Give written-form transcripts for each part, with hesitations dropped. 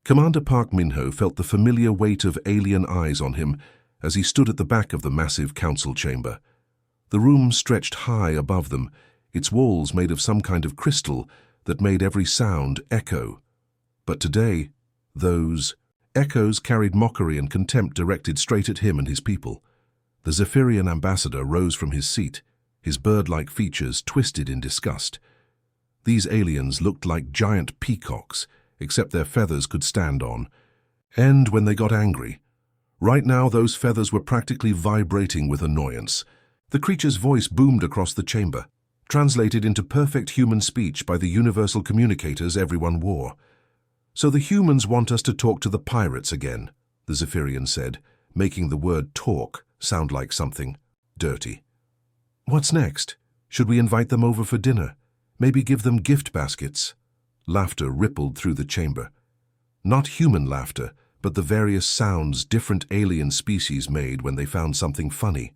Commander Park Min-ho felt the familiar weight of alien eyes on him as he stood at the back of the massive council chamber. The room stretched high above them, its walls made of some kind of crystal that made every sound echo. But today, those echoes carried mockery and contempt directed straight at him and his people. The Zephyrian ambassador rose from his seat, his bird-like features twisted in disgust. These aliens looked like giant peacocks, except their feathers could stand on. And when they got angry, right now those feathers were practically vibrating with annoyance. The creature's voice boomed across the chamber, translated into perfect human speech by the universal communicators everyone wore. "So the humans want us to talk to the pirates again," the Zephyrian said, making the word talk sound like something dirty. "What's next? Should we invite them over for dinner? Maybe give them gift baskets?" Laughter rippled through the chamber. Not human laughter, but the various sounds different alien species made when they found something funny.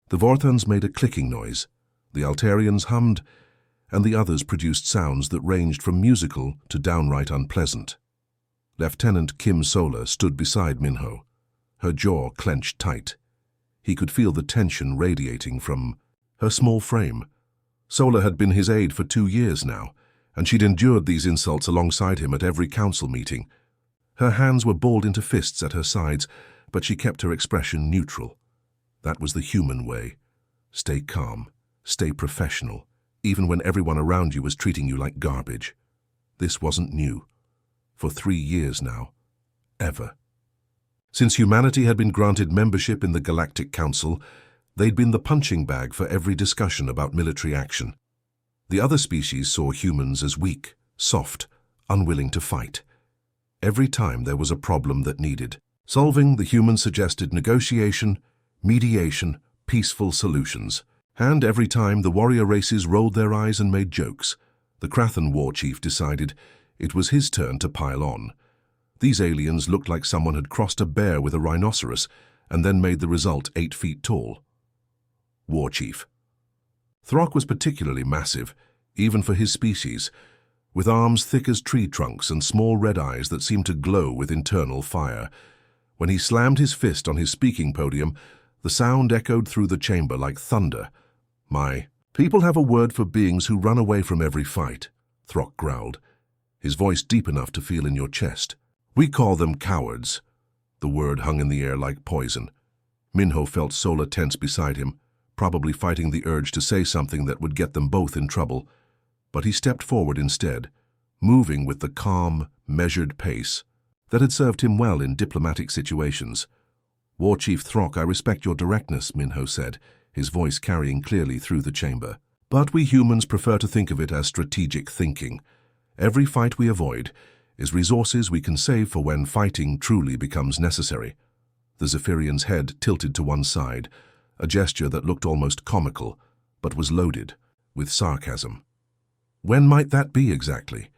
The Vorthans made a clicking noise, the Altarians hummed, and the others produced sounds that ranged from musical to downright unpleasant. Lieutenant Kim Sola stood beside Min-ho, her jaw clenched tight. He could feel the tension radiating from her small frame. Sola had been his aide for 2 years now, and she'd endured these insults alongside him at every council meeting. Her hands were balled into fists at her sides, but she kept her expression neutral. That was the human way. Stay calm, stay professional, even when everyone around you was treating you like garbage. This wasn't new. For 3 years now. Ever. Since humanity had been granted membership in the Galactic Council, they'd been the punching bag for every discussion about military action. The other species saw humans as weak, soft, unwilling to fight. Every time there was a problem that needed solving, the humans suggested negotiation, mediation, peaceful solutions. And every time the warrior races rolled their eyes and made jokes, the Krathan war chief decided it was his turn to pile on. These aliens looked like someone had crossed a bear with a rhinoceros and then made the result 8 feet tall. War chief. Throk was particularly massive, even for his species, with arms thick as tree trunks and small red eyes that seemed to glow with internal fire. When he slammed his fist on his speaking podium, the sound echoed through the chamber like thunder. "My people have a word for beings who run away from every fight," Throk growled, his voice deep enough to feel in your chest. "We call them cowards." The word hung in the air like poison. Min-ho felt Sola tense beside him, probably fighting the urge to say something that would get them both in trouble. But he stepped forward instead, moving with the calm, measured pace that had served him well in diplomatic situations. "War Chief Throk, I respect your directness," Min-ho said, his voice carrying clearly through the chamber. "But we humans prefer to think of it as strategic thinking. Every fight we avoid is resources we can save for when fighting truly becomes necessary." The Zephyrian's head tilted to one side, a gesture that looked almost comical, but was loaded with sarcasm. "When might that be exactly?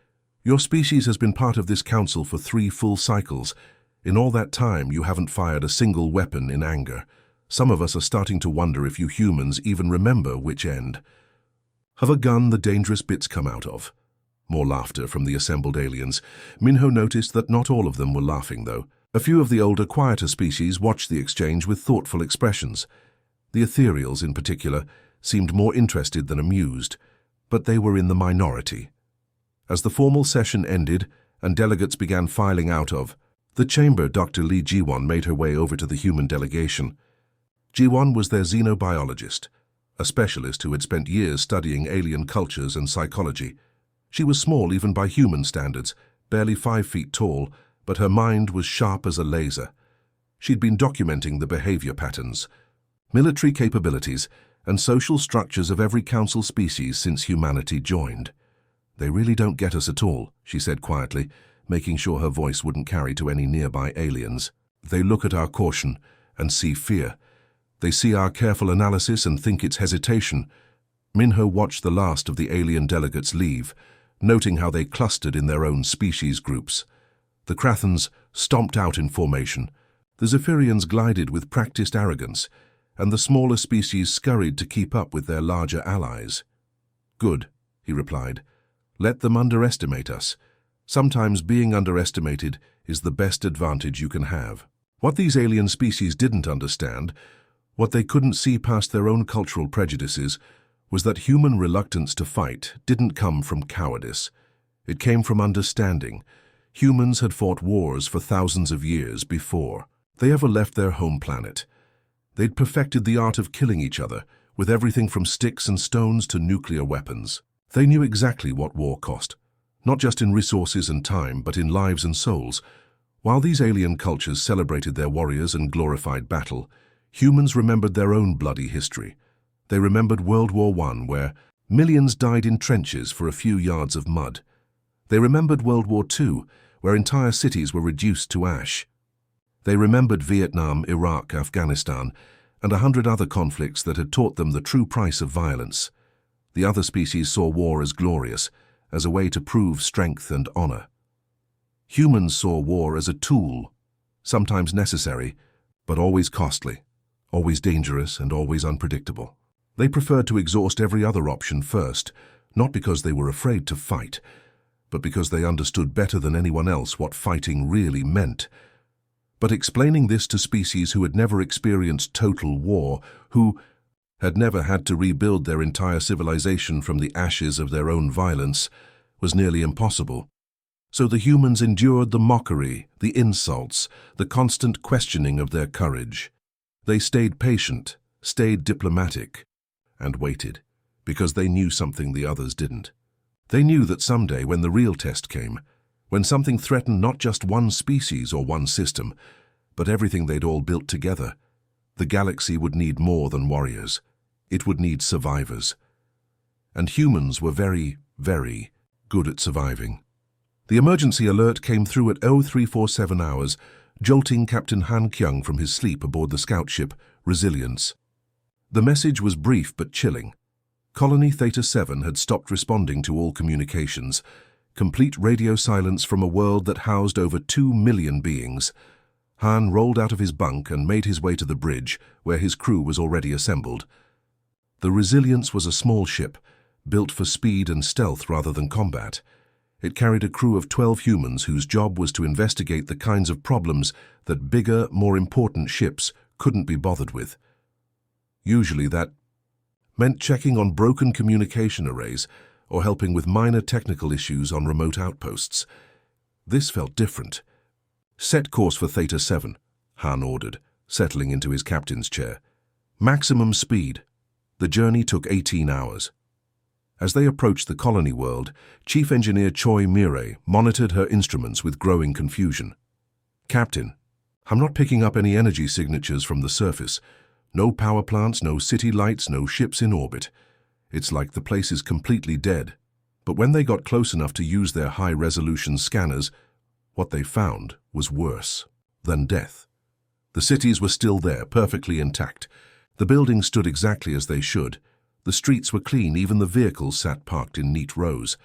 Your species has been part of this council for 3 full cycles. In all that time, you haven't fired a single weapon in anger. Some of us are starting to wonder if you humans even remember which end of a gun the dangerous bits come out of." More laughter from the assembled aliens. Min-ho noticed that not all of them were laughing, though. A few of the older, quieter species watched the exchange with thoughtful expressions. The ethereals, in particular, seemed more interested than amused, but they were in the minority. As the formal session ended and delegates began filing out of the chamber, Dr. Lee Ji-won made her way over to the human delegation. Ji-won was their xenobiologist, a specialist who had spent years studying alien cultures and psychology. She was small even by human standards, barely 5 feet tall, but her mind was sharp as a laser. She'd been documenting the behavior patterns, military capabilities, and social structures of every council species since humanity joined. "They really don't get us at all," she said quietly, making sure her voice wouldn't carry to any nearby aliens. "They look at our caution and see fear. They see our careful analysis and think it's hesitation." Min-ho watched the last of the alien delegates leave, noting how they clustered in their own species groups. The Krathans stomped out in formation. The Zephyrians glided with practiced arrogance, and the smaller species scurried to keep up with their larger allies. "Good," he replied. "Let them underestimate us. Sometimes being underestimated is the best advantage you can have. What these alien species didn't understand, what they couldn't see past their own cultural prejudices, was that human reluctance to fight didn't come from cowardice. It came from understanding. Humans had fought wars for thousands of years before they ever left their home planet. They'd perfected the art of killing each other, with everything from sticks and stones to nuclear weapons. They knew exactly what war cost, not just in resources and time, but in lives and souls. While these alien cultures celebrated their warriors and glorified battle, humans remembered their own bloody history. They remembered World War I, where millions died in trenches for a few yards of mud. They remembered World War II, where entire cities were reduced to ash. They remembered Vietnam, Iraq, Afghanistan, and 100 other conflicts that had taught them the true price of violence. The other species saw war as glorious, as a way to prove strength and honor. Humans saw war as a tool, sometimes necessary, but always costly, always dangerous and always unpredictable. They preferred to exhaust every other option first, not because they were afraid to fight, but because they understood better than anyone else what fighting really meant. But explaining this to species who had never experienced total war, who had never had to rebuild their entire civilization from the ashes of their own violence, was nearly impossible. So the humans endured the mockery, the insults, the constant questioning of their courage. They stayed patient, stayed diplomatic, and waited, because they knew something the others didn't. They knew that someday, when the real test came, when something threatened not just one species or one system, but everything they'd all built together, the galaxy would need more than warriors. It would need survivors. And humans were very, very good at surviving. The emergency alert came through at 0347 hours, jolting Captain Han Kyung from his sleep aboard the scout ship Resilience. The message was brief but chilling. Colony Theta 7 had stopped responding to all communications. Complete radio silence from a world that housed over 2 million beings. Han rolled out of his bunk and made his way to the bridge, where his crew was already assembled. The Resilience was a small ship, built for speed and stealth rather than combat. It carried a crew of 12 humans whose job was to investigate the kinds of problems that bigger, more important ships couldn't be bothered with. Usually that meant checking on broken communication arrays or helping with minor technical issues on remote outposts. This felt different. "Set course for Theta 7, Han ordered, settling into his captain's chair. "Maximum speed." The journey took 18 hours. As they approached the colony world, Chief Engineer Choi Mirei monitored her instruments with growing confusion. "Captain, I'm not picking up any energy signatures from the surface. No power plants, no city lights, no ships in orbit. It's like the place is completely dead." But when they got close enough to use their high-resolution scanners, what they found was worse than death. The cities were still there, perfectly intact. The buildings stood exactly as they should. The streets were clean, even the vehicles sat parked in neat rows.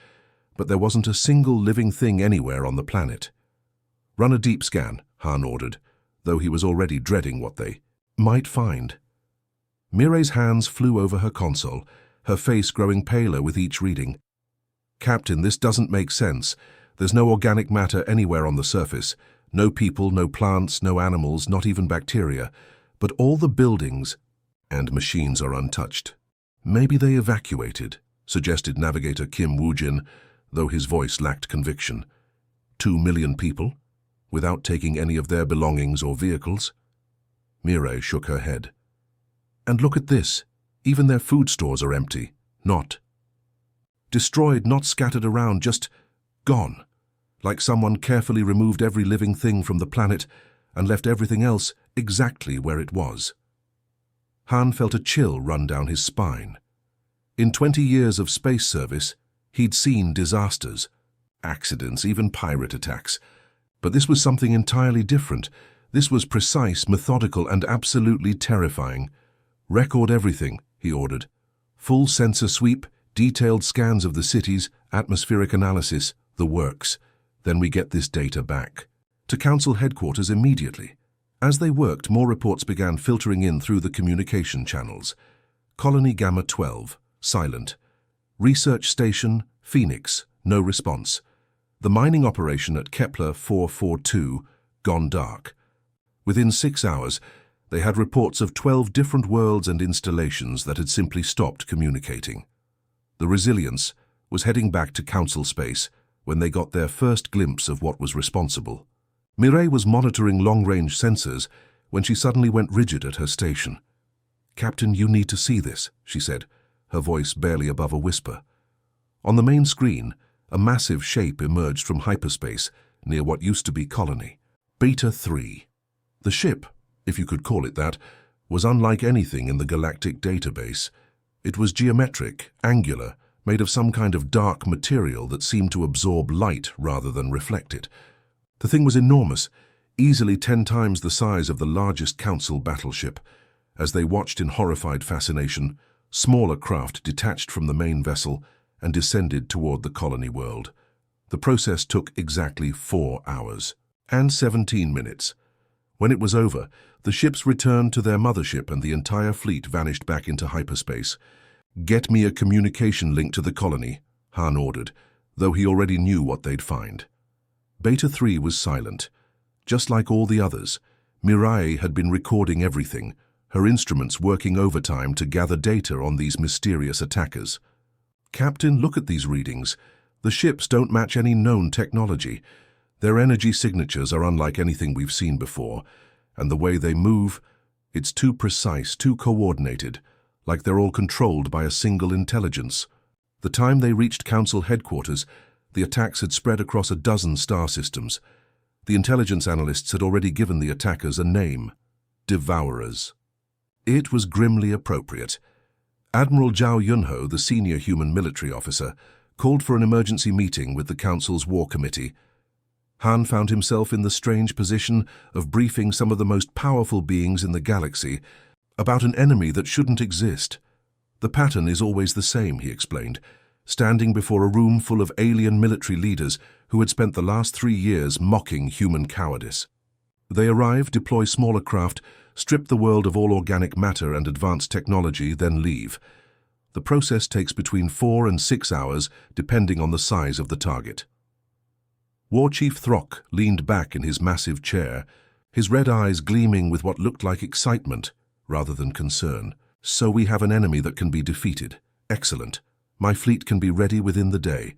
But there wasn't a single living thing anywhere on the planet. "Run a deep scan," Han ordered, though he was already dreading what they might find. Mirei's hands flew over her console, her face growing paler with each reading. "Captain, this doesn't make sense. There's no organic matter anywhere on the surface. No people, no plants, no animals, not even bacteria. But all the buildings and machines are untouched." "Maybe they evacuated," suggested Navigator Kim Woojin, though his voice lacked conviction. 2 million people, without taking any of their belongings or vehicles? Mirei shook her head. "And look at this. Even their food stores are empty. Not destroyed, not scattered around, just gone. Like someone carefully removed every living thing from the planet and left everything else exactly where it was." Han felt a chill run down his spine. In 20 years of space service, he'd seen disasters, accidents, even pirate attacks. But this was something entirely different. This was precise, methodical, and absolutely terrifying. "Record everything," he ordered. "Full sensor sweep, detailed scans of the cities, atmospheric analysis, the works. Then we get this data back to Council headquarters immediately." As they worked, more reports began filtering in through the communication channels. Colony Gamma 12, silent. Research Station, Phoenix, no response. The mining operation at Kepler 442 gone dark. Within 6 hours, they had reports of 12 different worlds and installations that had simply stopped communicating. The Resilience was heading back to Council space when they got their first glimpse of what was responsible. Mireille was monitoring long-range sensors when she suddenly went rigid at her station. "Captain, you need to see this," she said, her voice barely above a whisper. On the main screen, a massive shape emerged from hyperspace near what used to be Colony. Beta 3. The ship, if you could call it that, was unlike anything in the galactic database. It was geometric, angular, made of some kind of dark material that seemed to absorb light rather than reflect it. The thing was enormous, easily 10 times the size of the largest Council battleship. As they watched in horrified fascination, smaller craft detached from the main vessel and descended toward the colony world. The process took exactly 4 hours and 17 minutes. When it was over, the ships returned to their mothership and the entire fleet vanished back into hyperspace. "Get me a communication link to the colony," Han ordered, though he already knew what they'd find. Beta 3 was silent. Just like all the others, Mireille had been recording everything, her instruments working overtime to gather data on these mysterious attackers. "Captain, look at these readings. The ships don't match any known technology. Their energy signatures are unlike anything we've seen before, and the way they move, it's too precise, too coordinated, like they're all controlled by a single intelligence." The time they reached Council headquarters, the attacks had spread across a dozen star systems. The intelligence analysts had already given the attackers a name: Devourers. It was grimly appropriate. Admiral Zhao Yunho, the senior human military officer, called for an emergency meeting with the Council's War Committee. Han found himself in the strange position of briefing some of the most powerful beings in the galaxy about an enemy that shouldn't exist. "The pattern is always the same," he explained, standing before a room full of alien military leaders who had spent the last 3 years mocking human cowardice. They arrive, deploy smaller craft, strip the world of all organic matter and advanced technology, then leave. The process takes between 4 and 6 hours, depending on the size of the target. War Chief Throck leaned back in his massive chair, his red eyes gleaming with what looked like excitement rather than concern. "So we have an enemy that can be defeated. Excellent. My fleet can be ready within the day."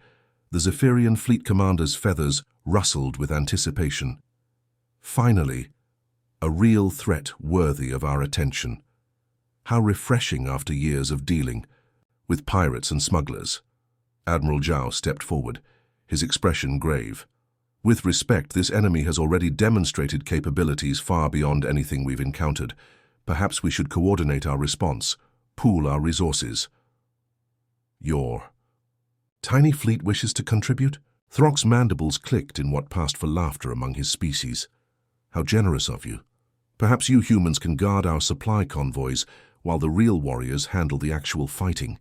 The Zephyrian fleet commander's feathers rustled with anticipation. "Finally, a real threat worthy of our attention. How refreshing after years of dealing with pirates and smugglers." Admiral Zhao stepped forward, his expression grave. "With respect, this enemy has already demonstrated capabilities far beyond anything we've encountered. Perhaps we should coordinate our response, pool our resources." "Your tiny fleet wishes to contribute?" Throck's mandibles clicked in what passed for laughter among his species. "How generous of you. Perhaps you humans can guard our supply convoys while the real warriors handle the actual fighting."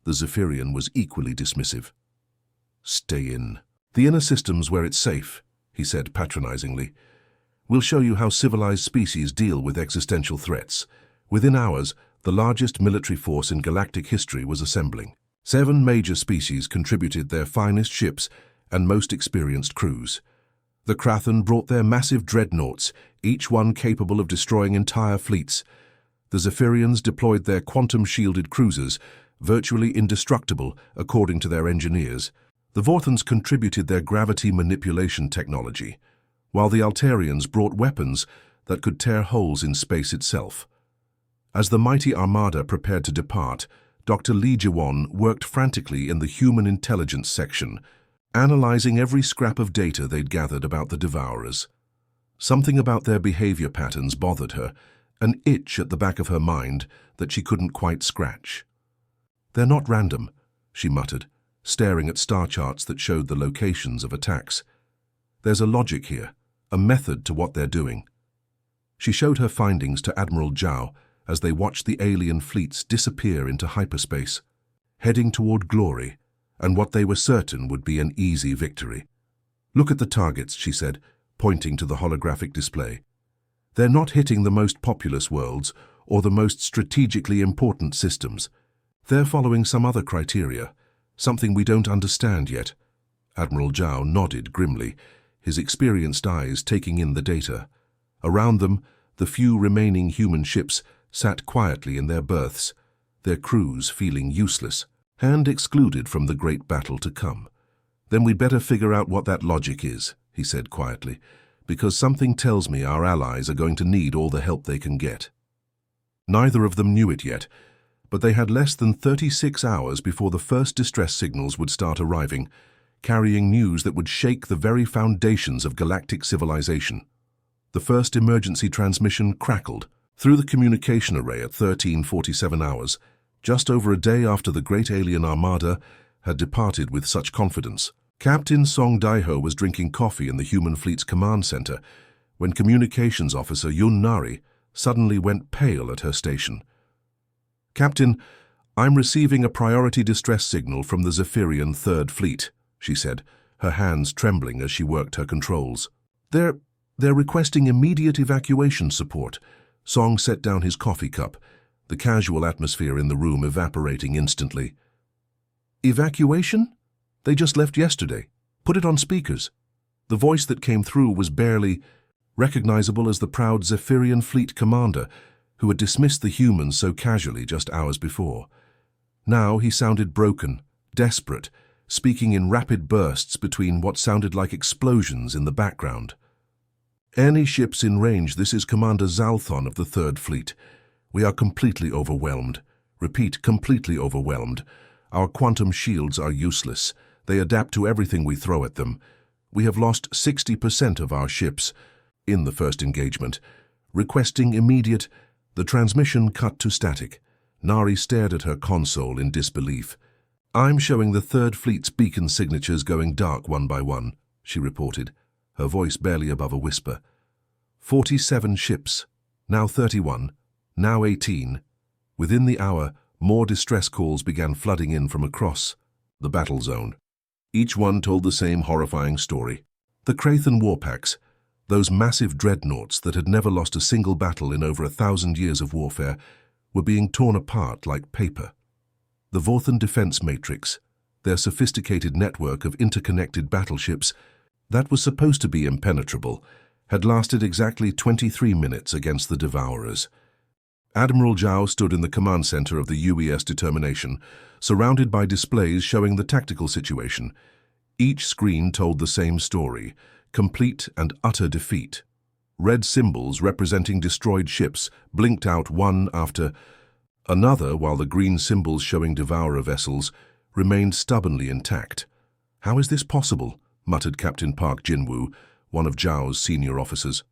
The Zephyrian was equally dismissive. "Stay in the inner systems where it's safe," he said patronizingly. "We'll show you how civilized species deal with existential threats." Within hours, the largest military force in galactic history was assembling. 7 major species contributed their finest ships and most experienced crews. The Krathen brought their massive dreadnoughts, each one capable of destroying entire fleets. The Zephyrians deployed their quantum-shielded cruisers, virtually indestructible according to their engineers. The Vorthans contributed their gravity manipulation technology, while the Altarians brought weapons that could tear holes in space itself. As the mighty armada prepared to depart, Dr. Li Jiwon worked frantically in the human intelligence section, analyzing every scrap of data they'd gathered about the Devourers. Something about their behavior patterns bothered her, an itch at the back of her mind that she couldn't quite scratch. "They're not random," she muttered, staring at star charts that showed the locations of attacks. "There's a logic here, a method to what they're doing." She showed her findings to Admiral Zhao as they watched the alien fleets disappear into hyperspace, heading toward glory and what they were certain would be an easy victory. "Look at the targets," she said, pointing to the holographic display. "They're not hitting the most populous worlds or the most strategically important systems. They're following some other criteria, something we don't understand yet." Admiral Zhao nodded grimly, his experienced eyes taking in the data. Around them, the few remaining human ships sat quietly in their berths, their crews feeling useless and excluded from the great battle to come. "Then we'd better figure out what that logic is," he said quietly, "because something tells me our allies are going to need all the help they can get." Neither of them knew it yet, but they had less than 36 hours before the first distress signals would start arriving, carrying news that would shake the very foundations of galactic civilization. The first emergency transmission crackled through the communication array at 13:47 hours, just over a day after the great alien armada had departed with such confidence. Captain Song Daiho was drinking coffee in the human fleet's command center when communications officer Yun Nari suddenly went pale at her station. "Captain, I'm receiving a priority distress signal from the Zephyrian Third Fleet," she said, her hands trembling as she worked her controls. They're requesting immediate evacuation support." Song set down his coffee cup, the casual atmosphere in the room evaporating instantly. "Evacuation? They just left yesterday. Put it on speakers." The voice that came through was barely recognizable as the proud Zephyrian fleet commander who had dismissed the humans so casually just hours before. Now he sounded broken, desperate, speaking in rapid bursts between what sounded like explosions in the background. "Any ships in range, this is Commander Zalthon of the Third Fleet. We are completely overwhelmed. Repeat, completely overwhelmed. Our quantum shields are useless. They adapt to everything we throw at them. We have lost 60% of our ships in the first engagement. Requesting immediate..." The transmission cut to static. Nari stared at her console in disbelief. "I'm showing the Third Fleet's beacon signatures going dark one by one," she reported, her voice barely above a whisper. 47 ships, now 31, now 18. Within the hour, more distress calls began flooding in from across the battle zone. Each one told the same horrifying story. The Krathan warpacks, those massive dreadnoughts that had never lost a single battle in over 1,000 years of warfare, were being torn apart like paper. The Vorthan defense matrix, their sophisticated network of interconnected battleships that was supposed to be impenetrable, had lasted exactly 23 minutes against the Devourers. Admiral Zhao stood in the command center of the UES Determination, surrounded by displays showing the tactical situation. Each screen told the same story: complete and utter defeat. Red symbols representing destroyed ships blinked out one after another, while the green symbols showing Devourer vessels remained stubbornly intact. "How is this possible?" muttered Captain Park Jinwoo, one of Zhao's senior officers.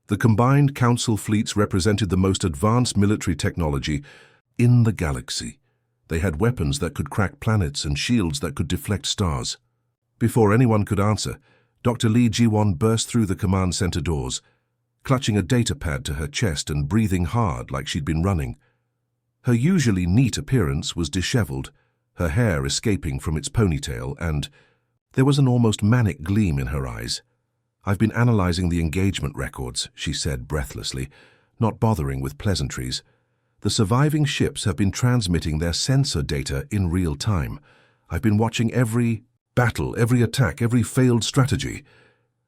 The combined Council fleets represented the most advanced military technology in the galaxy. They had weapons that could crack planets and shields that could deflect stars. Before anyone could answer, Dr. Li Jiwon burst through the command center doors, clutching a data pad to her chest and breathing hard like she'd been running. Her usually neat appearance was disheveled, her hair escaping from its ponytail, and there was an almost manic gleam in her eyes. "I've been analyzing the engagement records," she said breathlessly, not bothering with pleasantries. "The surviving ships have been transmitting their sensor data in real time. I've been watching every battle, every attack, every failed strategy."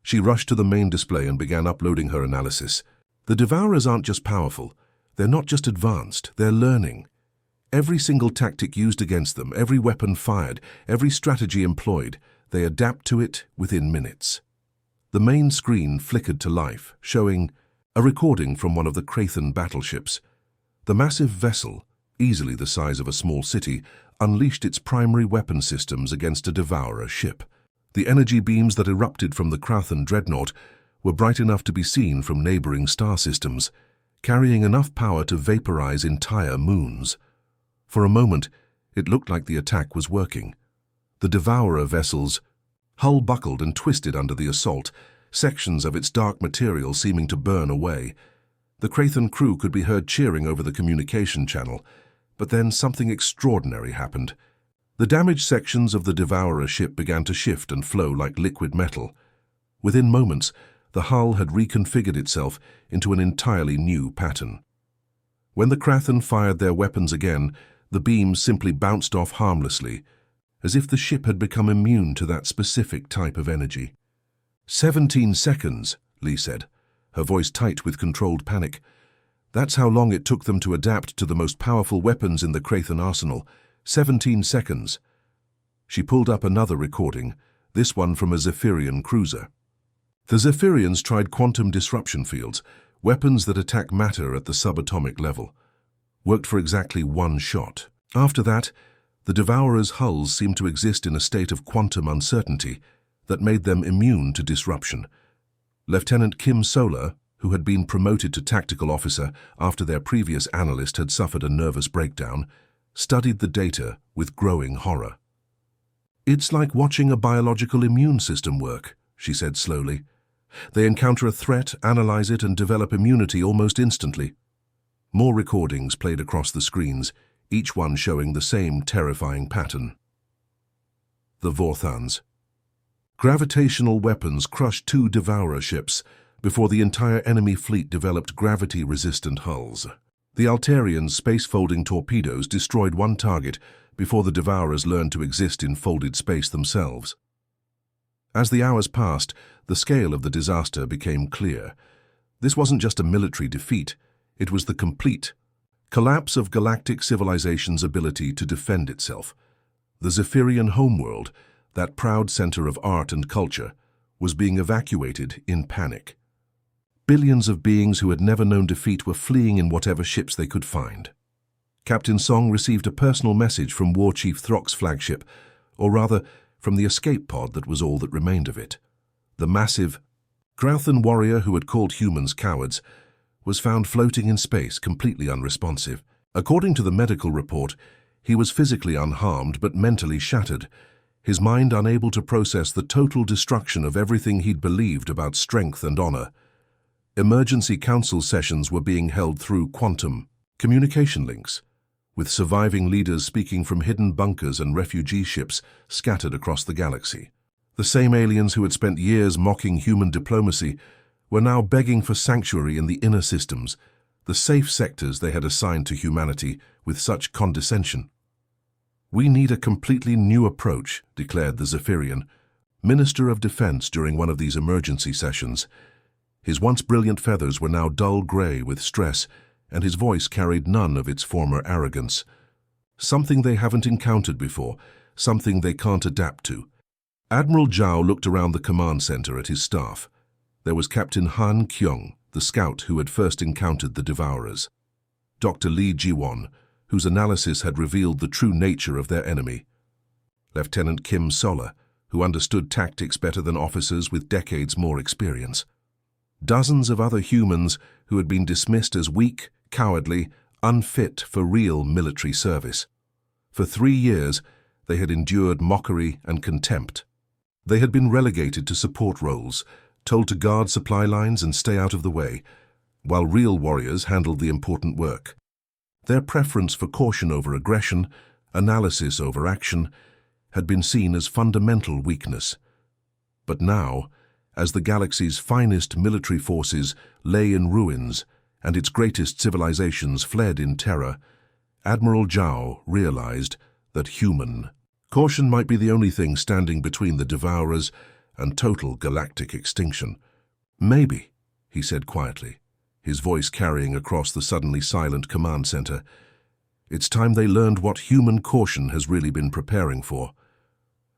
She rushed to the main display and began uploading her analysis. The Devourers aren't just powerful. They're not just advanced. They're learning. Every single tactic used against them, every weapon fired, every strategy employed, they adapt to it within minutes. The main screen flickered to life, showing a recording from one of the Krathan battleships. The massive vessel, easily the size of a small city, unleashed its primary weapon systems against a Devourer ship. The energy beams that erupted from the Krathan dreadnought were bright enough to be seen from neighboring star systems, carrying enough power to vaporize entire moons. For a moment, it looked like the attack was working. The Devourer vessel's hull buckled and twisted under the assault, sections of its dark material seeming to burn away. The Krathan crew could be heard cheering over the communication channel, but then something extraordinary happened. The damaged sections of the Devourer ship began to shift and flow like liquid metal. Within moments, the hull had reconfigured itself into an entirely new pattern. When the Krathan fired their weapons again, the beams simply bounced off harmlessly, as if the ship had become immune to that specific type of energy. 17 seconds, Lee said, her voice tight with controlled panic. That's how long it took them to adapt to the most powerful weapons in the Krathan arsenal. 17 seconds. She pulled up another recording, this one from a Zephyrian cruiser. The Zephyrians tried quantum disruption fields, weapons that attack matter at the subatomic level. Worked for exactly one shot. After that, the Devourers' hulls seemed to exist in a state of quantum uncertainty that made them immune to disruption. Lieutenant Kim Solar, who had been promoted to tactical officer after their previous analyst had suffered a nervous breakdown, studied the data with growing horror. "It's like watching a biological immune system work," she said slowly. "They encounter a threat, analyze it, and develop immunity almost instantly." More recordings played across the screens, each one showing the same terrifying pattern. The Vorthans. Gravitational weapons crushed 2 Devourer ships before the entire enemy fleet developed gravity-resistant hulls. The Altarians' space-folding torpedoes destroyed one target before the Devourers learned to exist in folded space themselves. As the hours passed, the scale of the disaster became clear. This wasn't just a military defeat, it was the complete collapse of galactic civilization's ability to defend itself. The Zephyrian homeworld, that proud center of art and culture, was being evacuated in panic. Billions of beings who had never known defeat were fleeing in whatever ships they could find. Captain Song received a personal message from War Chief Throk's flagship, or rather, from the escape pod that was all that remained of it. The massive Grauthan warrior who had called humans cowards was found floating in space, completely unresponsive. According to the medical report, he was physically unharmed but mentally shattered, his mind unable to process the total destruction of everything he'd believed about strength and honor. Emergency council sessions were being held through quantum communication links, with surviving leaders speaking from hidden bunkers and refugee ships scattered across the galaxy. The same aliens who had spent years mocking human diplomacy were now begging for sanctuary in the inner systems, the safe sectors they had assigned to humanity with such condescension. "We need a completely new approach," declared the Zephyrian, Minister of Defense during one of these emergency sessions. His once brilliant feathers were now dull gray with stress, and his voice carried none of its former arrogance. Something they haven't encountered before, something they can't adapt to. Admiral Zhao looked around the command center at his staff. There was Captain Han Kyung, the scout who had first encountered the Devourers. Dr. Li Jiwon, whose analysis had revealed the true nature of their enemy. Lieutenant Kim Solar, who understood tactics better than officers with decades more experience. Dozens of other humans who had been dismissed as weak, cowardly, unfit for real military service. For 3 years, they had endured mockery and contempt. They had been relegated to support roles, told to guard supply lines and stay out of the way, while real warriors handled the important work. Their preference for caution over aggression, analysis over action, had been seen as fundamental weakness. But now, as the galaxy's finest military forces lay in ruins and its greatest civilizations fled in terror, Admiral Zhao realized that human caution might be the only thing standing between the Devourers and total galactic extinction. "Maybe," he said quietly, his voice carrying across the suddenly silent command center. "It's time they learned what human caution has really been preparing for."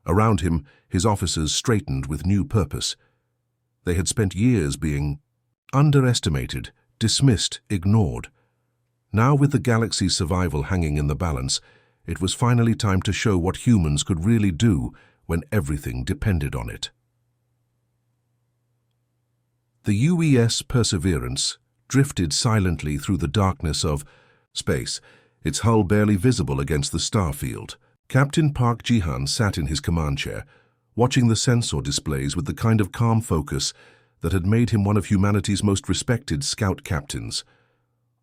Around him, his officers straightened with new purpose. They had spent years being underestimated, dismissed, ignored. Now, with the galaxy's survival hanging in the balance, it was finally time to show what humans could really do when everything depended on it. The UES Perseverance drifted silently through the darkness of space, its hull barely visible against the star field. Captain Park Jihan sat in his command chair, watching the sensor displays with the kind of calm focus that had made him one of humanity's most respected scout captains.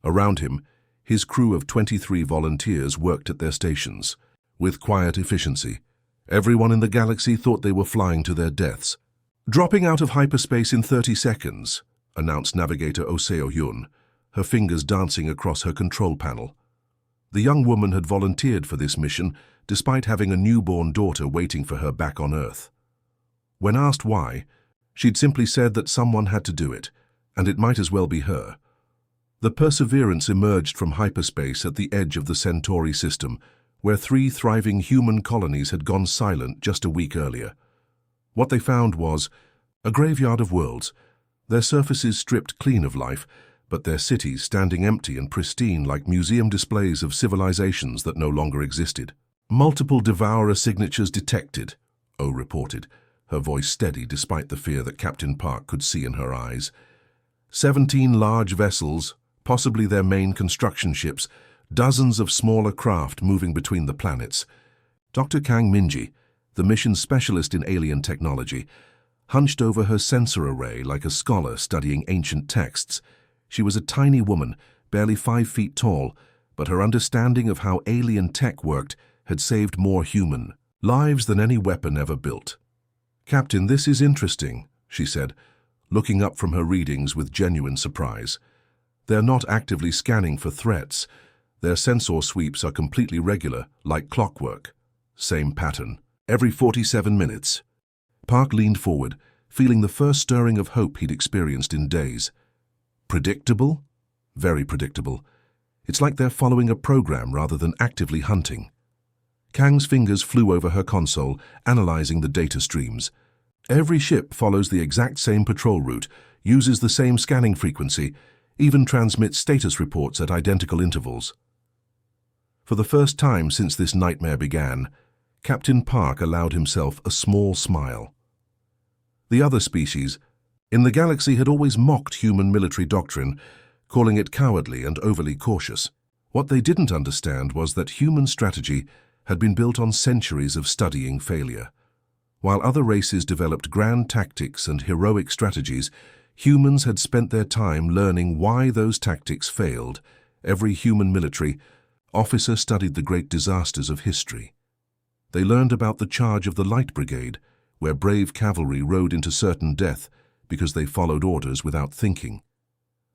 Around him, his crew of 23 volunteers worked at their stations. With quiet efficiency, everyone in the galaxy thought they were flying to their deaths. "Dropping out of hyperspace in 30 seconds, announced Navigator Oseo Yun, her fingers dancing across her control panel. The young woman had volunteered for this mission despite having a newborn daughter waiting for her back on Earth. When asked why, she'd simply said that someone had to do it, and it might as well be her. The Perseverance emerged from hyperspace at the edge of the Centauri system, where 3 thriving human colonies had gone silent just a week earlier. What they found was a graveyard of worlds, their surfaces stripped clean of life, but their cities standing empty and pristine like museum displays of civilizations that no longer existed. Multiple Devourer signatures detected, O reported, her voice steady despite the fear that Captain Park could see in her eyes. 17 large vessels, possibly their main construction ships, dozens of smaller craft moving between the planets. Dr. Kang Minji, the mission specialist in alien technology, hunched over her sensor array like a scholar studying ancient texts. She was a tiny woman, barely 5 feet tall, but her understanding of how alien tech worked had saved more human lives than any weapon ever built. "Captain, this is interesting," she said, looking up from her readings with genuine surprise. "They're not actively scanning for threats. Their sensor sweeps are completely regular, like clockwork. Same pattern, every 47 minutes. Park leaned forward, feeling the first stirring of hope he'd experienced in days. Predictable? Very predictable. It's like they're following a program rather than actively hunting. Kang's fingers flew over her console, analyzing the data streams. Every ship follows the exact same patrol route, uses the same scanning frequency, even transmits status reports at identical intervals. For the first time since this nightmare began, Captain Park allowed himself a small smile. The other species in the galaxy had always mocked human military doctrine, calling it cowardly and overly cautious. What they didn't understand was that human strategy had been built on centuries of studying failure. While other races developed grand tactics and heroic strategies, humans had spent their time learning why those tactics failed. Every human military officer studied the great disasters of history. They learned about the charge of the Light Brigade, where brave cavalry rode into certain death because they followed orders without thinking.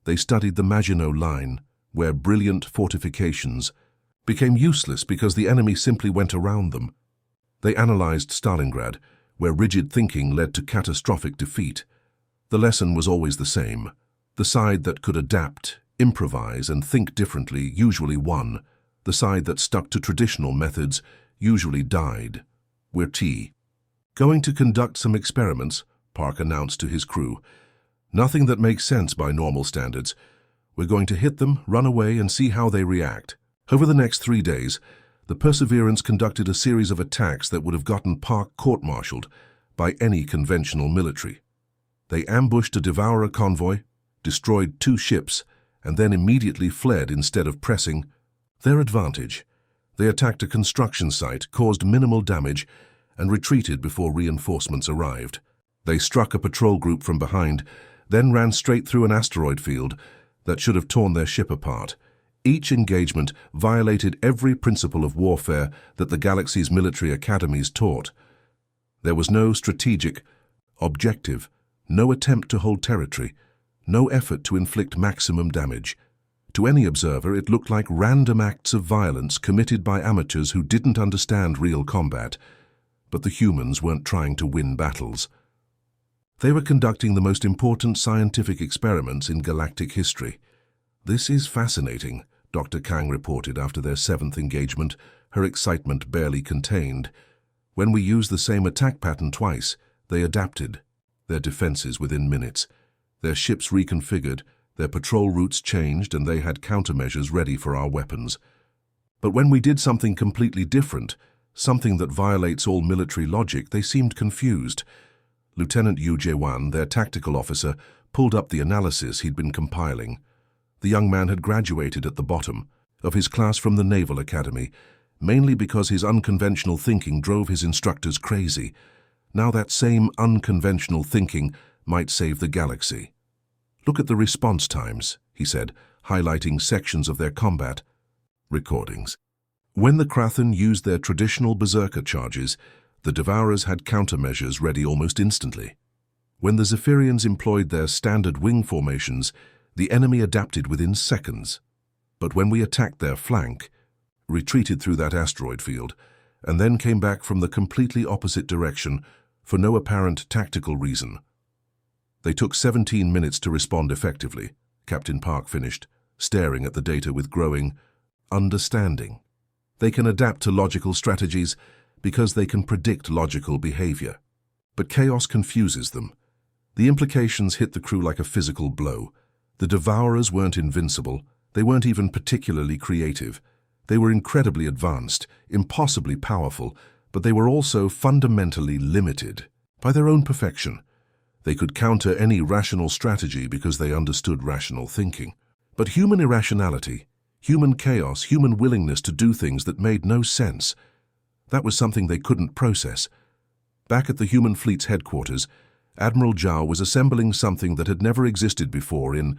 They studied the Maginot Line, where brilliant fortifications became useless because the enemy simply went around them. They analyzed Stalingrad, where rigid thinking led to catastrophic defeat. The lesson was always the same. The side that could adapt, improvise, and think differently usually won. The side that stuck to traditional methods usually died. "We're going to conduct some experiments," Park announced to his crew. "Nothing that makes sense by normal standards. We're going to hit them, run away, and see how they react." Over the next 3 days, the Perseverance conducted a series of attacks that would have gotten Park court-martialed by any conventional military. They ambushed a Devourer convoy, destroyed 2 ships, and then immediately fled instead of pressing their advantage. They attacked a construction site, caused minimal damage, and retreated before reinforcements arrived. They struck a patrol group from behind, then ran straight through an asteroid field that should have torn their ship apart. Each engagement violated every principle of warfare that the galaxy's military academies taught. There was no strategic objective, no attempt to hold territory, no effort to inflict maximum damage. To any observer, it looked like random acts of violence committed by amateurs who didn't understand real combat. But the humans weren't trying to win battles. They were conducting the most important scientific experiments in galactic history. "This is fascinating," Dr. Kang reported after their 7th engagement, her excitement barely contained. "When we used the same attack pattern twice, they adapted. Their defenses within minutes. Their ships reconfigured, their patrol routes changed, and they had countermeasures ready for our weapons. But when we did something completely different, something that violates all military logic, they seemed confused." Lieutenant Yu Jae-wan, their tactical officer, pulled up the analysis he'd been compiling. The young man had graduated at the bottom of his class from the Naval Academy, mainly because his unconventional thinking drove his instructors crazy. Now that same unconventional thinking might save the galaxy. "Look at the response times," he said, highlighting sections of their combat recordings. When the Krathen used their traditional berserker charges, the Devourers had countermeasures ready almost instantly. When the Zephyrians employed their standard wing formations, the enemy adapted within seconds. But when we attacked their flank, retreated through that asteroid field, and then came back from the completely opposite direction for no apparent tactical reason. They took 17 minutes to respond effectively, Captain Park finished, staring at the data with growing understanding. They can adapt to logical strategies because they can predict logical behavior. But chaos confuses them. The implications hit the crew like a physical blow. The Devourers weren't invincible. They weren't even particularly creative. They were incredibly advanced, impossibly powerful, but they were also fundamentally limited by their own perfection. They could counter any rational strategy because they understood rational thinking. But human irrationality, human chaos, human willingness to do things that made no sense, that was something they couldn't process. Back at the human fleet's headquarters, Admiral Zhao was assembling something that had never existed before in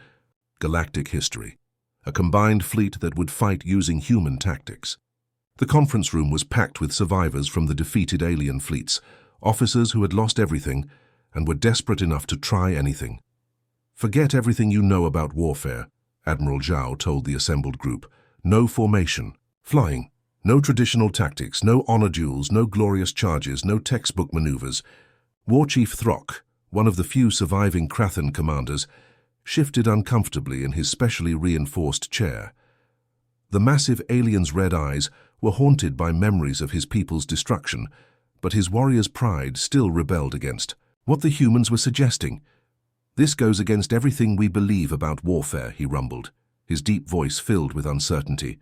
galactic history, a combined fleet that would fight using human tactics. The conference room was packed with survivors from the defeated alien fleets, officers who had lost everything and were desperate enough to try anything. "Forget everything you know about warfare," Admiral Zhao told the assembled group. "No formation, flying, no traditional tactics, no honor duels, no glorious charges, no textbook maneuvers." War Chief Throck, one of the few surviving Krathan commanders, shifted uncomfortably in his specially reinforced chair. The massive alien's red eyes were haunted by memories of his people's destruction, but his warrior's pride still rebelled against what the humans were suggesting. "This goes against everything we believe about warfare," he rumbled, his deep voice filled with uncertainty.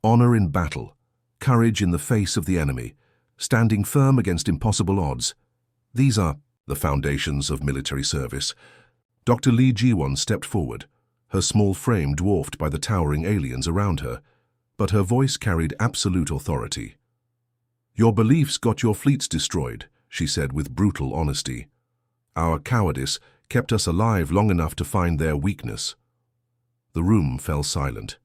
"Honor in battle, courage in the face of the enemy, standing firm against impossible odds. These are the foundations of military service." Dr. Li Jiwon stepped forward, her small frame dwarfed by the towering aliens around her, but her voice carried absolute authority. "Your beliefs got your fleets destroyed," she said with brutal honesty. "Our cowardice kept us alive long enough to find their weakness." The room fell silent.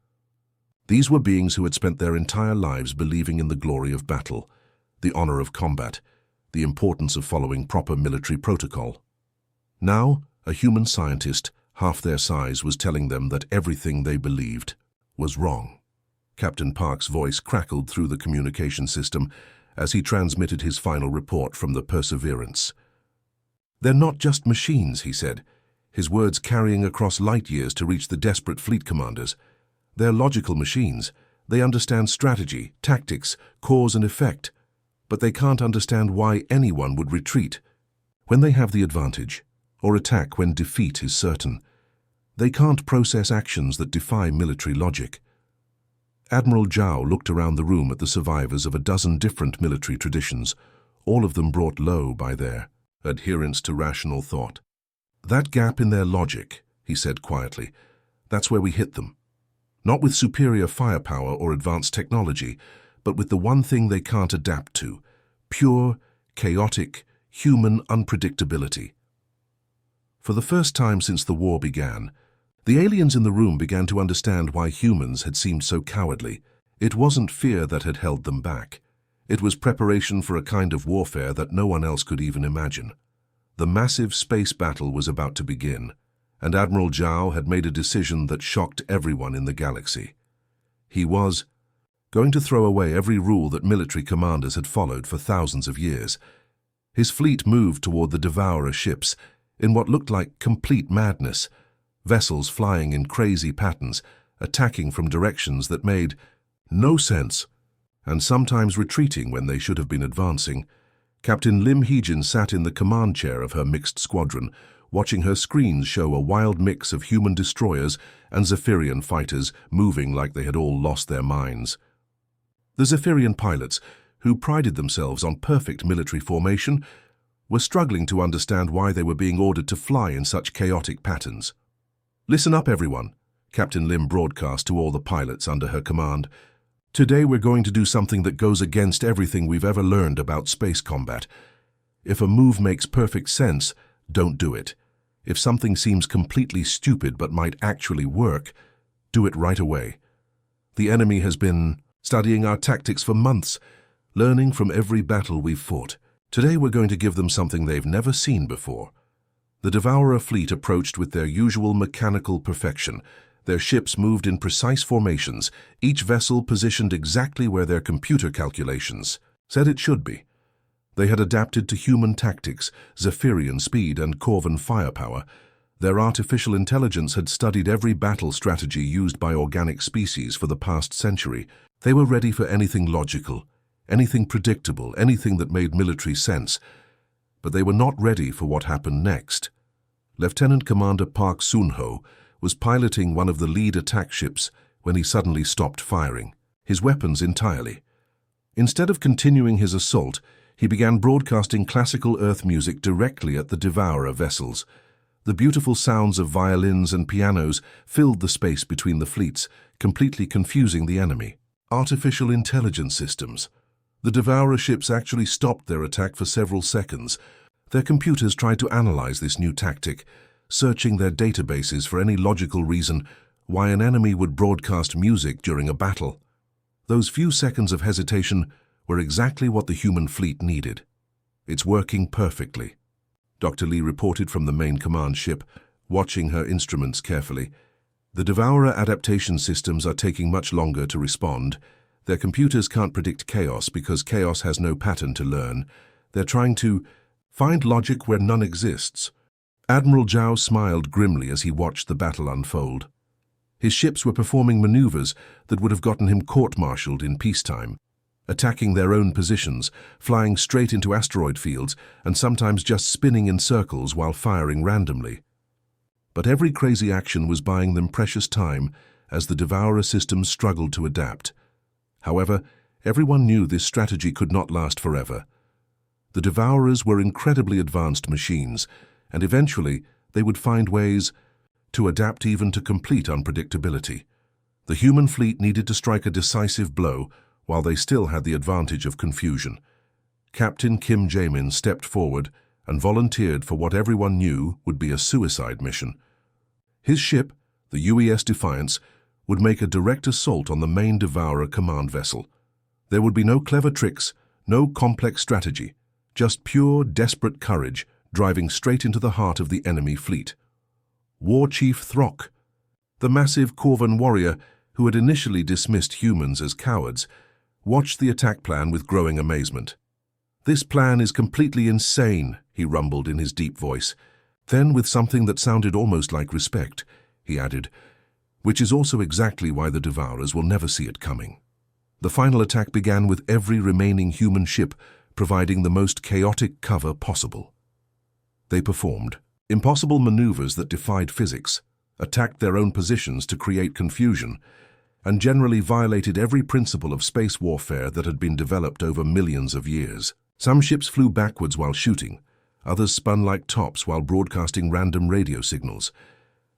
These were beings who had spent their entire lives believing in the glory of battle, the honor of combat, the importance of following proper military protocol. Now, a human scientist, half their size, was telling them that everything they believed was wrong. Captain Park's voice crackled through the communication system as he transmitted his final report from the Perseverance. "They're not just machines," he said, his words carrying across light years to reach the desperate fleet commanders. "They're logical machines. They understand strategy, tactics, cause and effect. But they can't understand why anyone would retreat when they have the advantage, or attack when defeat is certain. They can't process actions that defy military logic." Admiral Zhao looked around the room at the survivors of a dozen different military traditions, all of them brought low by their adherence to rational thought. "That gap in their logic," he said quietly, "that's where we hit them. Not with superior firepower or advanced technology, but with the one thing they can't adapt to: pure, chaotic, human unpredictability." For the first time since the war began, the aliens in the room began to understand why humans had seemed so cowardly. It wasn't fear that had held them back. It was preparation for a kind of warfare that no one else could even imagine. The massive space battle was about to begin, and Admiral Zhao had made a decision that shocked everyone in the galaxy. He was going to throw away every rule that military commanders had followed for thousands of years. His fleet moved toward the Devourer ships in what looked like complete madness, vessels flying in crazy patterns, attacking from directions that made no sense, and sometimes retreating when they should have been advancing. Captain Lim Heejin sat in the command chair of her mixed squadron, watching her screens show a wild mix of human destroyers and Zephyrian fighters moving like they had all lost their minds. The Zephyrian pilots, who prided themselves on perfect military formation, were struggling to understand why they were being ordered to fly in such chaotic patterns. "Listen up, everyone," Captain Lim broadcast to all the pilots under her command. "Today we're going to do something that goes against everything we've ever learned about space combat. If a move makes perfect sense, don't do it. If something seems completely stupid but might actually work, do it right away. The enemy has been studying our tactics for months, learning from every battle we've fought. Today we're going to give them something they've never seen before." The Devourer fleet approached with their usual mechanical perfection, Their ships moved in precise formations, each vessel positioned exactly where their computer calculations said it should be. They had adapted to human tactics, Zephyrian speed, and Corvan firepower. Their artificial intelligence had studied every battle strategy used by organic species for the past century. They were ready for anything logical, anything predictable, anything that made military sense. But they were not ready for what happened next. Lieutenant Commander Park Soon-ho was piloting one of the lead attack ships when he suddenly stopped firing his weapons entirely. Instead of continuing his assault, he began broadcasting classical Earth music directly at the Devourer vessels. The beautiful sounds of violins and pianos filled the space between the fleets, completely confusing the enemy. Artificial intelligence systems. The Devourer ships actually stopped their attack for several seconds. Their computers tried to analyze this new tactic, searching their databases for any logical reason why an enemy would broadcast music during a battle. Those few seconds of hesitation were exactly what the human fleet needed. It's working perfectly. Dr. Lee reported from the main command ship, watching her instruments carefully. The Devourer adaptation systems are taking much longer to respond. Their computers can't predict chaos because chaos has no pattern to learn. They're trying to find logic where none exists. Admiral Zhao smiled grimly as he watched the battle unfold. His ships were performing maneuvers that would have gotten him court-martialed in peacetime, attacking their own positions, flying straight into asteroid fields, and sometimes just spinning in circles while firing randomly. But every crazy action was buying them precious time as the Devourer systems struggled to adapt. However, everyone knew this strategy could not last forever. The Devourers were incredibly advanced machines, and eventually they would find ways to adapt even to complete unpredictability. The human fleet needed to strike a decisive blow while they still had the advantage of confusion. Captain Kim Jae-min stepped forward and volunteered for what everyone knew would be a suicide mission. His ship, the UES Defiance, would make a direct assault on the main Devourer command vessel. There would be no clever tricks, no complex strategy, just pure, desperate courage driving straight into the heart of the enemy fleet. War Chief Throk, the massive Corvan warrior who had initially dismissed humans as cowards, watched the attack plan with growing amazement. "This plan is completely insane," he rumbled in his deep voice. Then, with something that sounded almost like respect, he added, "Which is also exactly why the Devourers will never see it coming." The final attack began with every remaining human ship providing the most chaotic cover possible. They performed impossible maneuvers that defied physics, attacked their own positions to create confusion, and generally violated every principle of space warfare that had been developed over millions of years. Some ships flew backwards while shooting, others spun like tops while broadcasting random radio signals,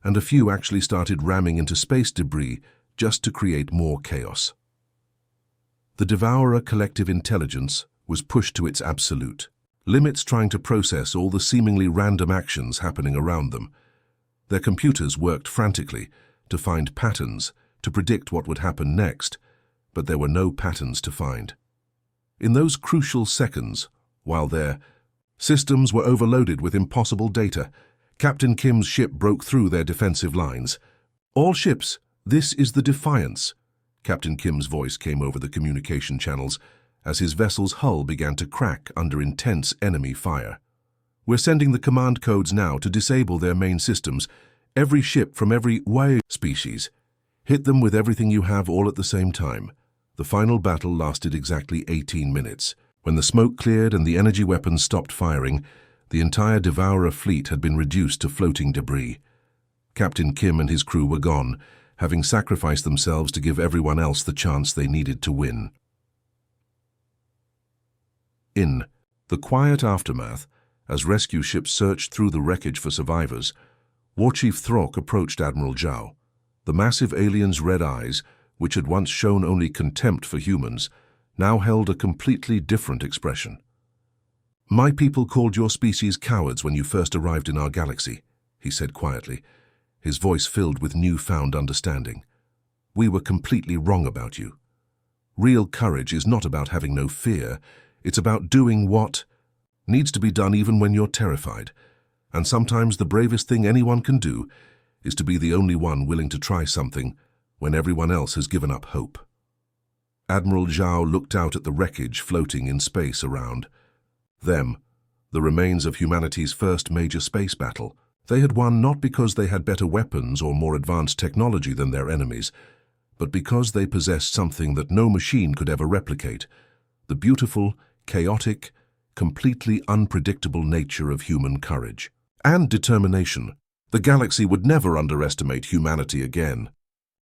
and a few actually started ramming into space debris just to create more chaos. The Devourer collective intelligence was pushed to its absolute limits, trying to process all the seemingly random actions happening around them. Their computers worked frantically to find patterns, to predict what would happen next, but there were no patterns to find. In those crucial seconds, while their systems were overloaded with impossible data, Captain Kim's ship broke through their defensive lines. "All ships, this is the Defiance." Captain Kim's voice came over the communication channels as his vessel's hull began to crack under intense enemy fire. "We're sending the command codes now to disable their main systems. Every ship from every HFY species. Hit them with everything you have all at the same time." The final battle lasted exactly 18 minutes. When the smoke cleared and the energy weapons stopped firing, the entire Devourer fleet had been reduced to floating debris. Captain Kim and his crew were gone, having sacrificed themselves to give everyone else the chance they needed to win. In the quiet aftermath, as rescue ships searched through the wreckage for survivors, War Chief Throk approached Admiral Zhao. The massive alien's red eyes, which had once shown only contempt for humans, now held a completely different expression. "My people called your species cowards when you first arrived in our galaxy," he said quietly, his voice filled with newfound understanding. "We were completely wrong about you. Real courage is not about having no fear. It's about doing what needs to be done even when you're terrified. And sometimes the bravest thing anyone can do is to be the only one willing to try something when everyone else has given up hope. Admiral Zhao looked out at the wreckage floating in space around them, the remains of humanity's first major space battle. They had won not because they had better weapons or more advanced technology than their enemies, but because they possessed something that no machine could ever replicate: the beautiful, chaotic, completely unpredictable nature of human courage and determination. The galaxy would never underestimate humanity again.